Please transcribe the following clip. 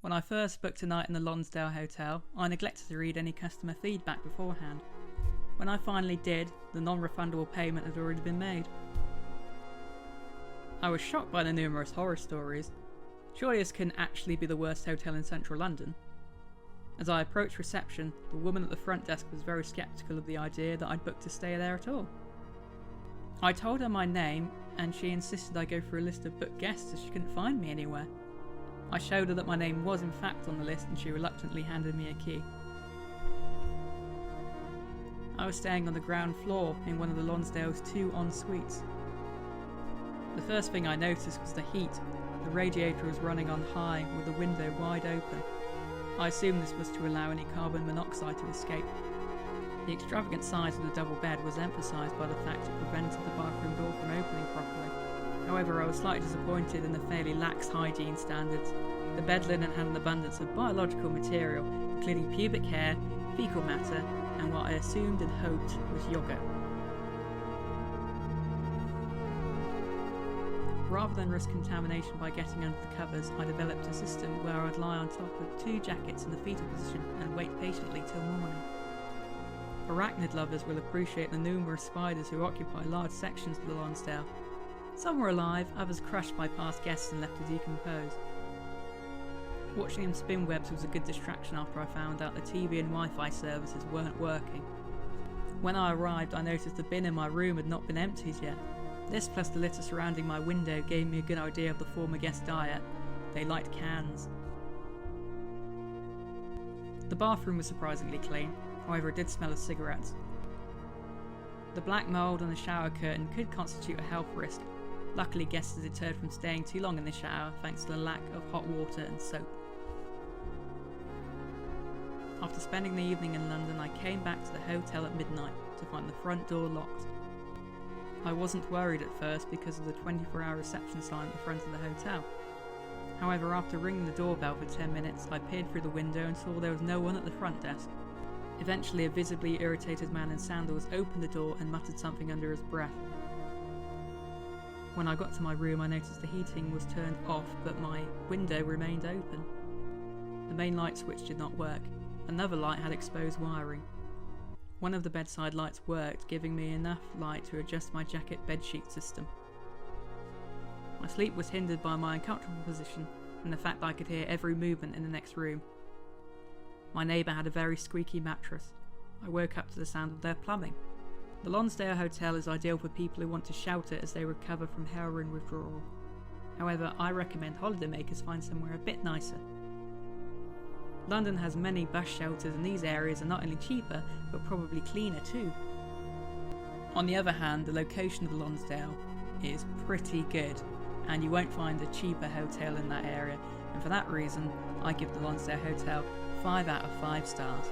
When I first booked a night in the Lonsdale hotel, I neglected to read any customer feedback beforehand. When I finally did, the non-refundable payment had already been made. I was shocked by the numerous horror stories. Surely this couldn't actually be the worst hotel in central London. As I approached reception, the woman at the front desk was very sceptical of the idea that I'd booked to stay there at all. I told her my name, and she insisted I go through a list of booked guests as she couldn't find me anywhere. I showed her that my name was in fact on the list, and she reluctantly handed me a key. I was staying on the ground floor in one of the Lonsdale's 2 en-suites. The first thing I noticed was the heat. The radiator was running on high with the window wide open. I assumed this was to allow any carbon monoxide to escape. The extravagant size of the double bed was emphasised by the fact it prevented the bathroom door from opening properly. However, I was slightly disappointed in the fairly lax hygiene standards. The bed linen had an abundance of biological material, including pubic hair, fecal matter, and what I assumed and hoped was yogurt. Rather than risk contamination by getting under the covers, I developed a system where I would lie on top of 2 jackets in the fetal position and wait patiently till morning. Arachnid lovers will appreciate the numerous spiders who occupy large sections of the Lonsdale. Some were alive, others crushed by past guests and left to decompose. Watching them spin webs was a good distraction after I found out the TV and Wi-Fi services weren't working. When I arrived, I noticed the bin in my room had not been emptied yet. This plus the litter surrounding my window gave me a good idea of the former guest diet. They liked cans. The bathroom was surprisingly clean, however it did smell of cigarettes. The black mould on the shower curtain could constitute a health risk. Luckily, guests had deterred from staying too long in the shower thanks to the lack of hot water and soap. After spending the evening in London, I came back to the hotel at midnight to find the front door locked. I wasn't worried at first because of the 24-hour reception sign at the front of the hotel. However, after ringing the doorbell for 10 minutes, I peered through the window and saw there was no one at the front desk. Eventually, a visibly irritated man in sandals opened the door and muttered something under his breath. When I got to my room, I noticed the heating was turned off, but my window remained open. The main light switch did not work. Another light had exposed wiring. One of the bedside lights worked, giving me enough light to adjust my jacket bedsheet system. My sleep was hindered by my uncomfortable position and the fact that I could hear every movement in the next room. My neighbour had a very squeaky mattress. I woke up to the sound of their plumbing. The Lonsdale Hotel is ideal for people who want to shelter as they recover from heroin withdrawal. However, I recommend holidaymakers find somewhere a bit nicer. London has many bus shelters, and these areas are not only cheaper, but probably cleaner too. On the other hand, the location of the Lonsdale is pretty good, and you won't find a cheaper hotel in that area, and for that reason, I give the Lonsdale Hotel 5 out of 5 stars.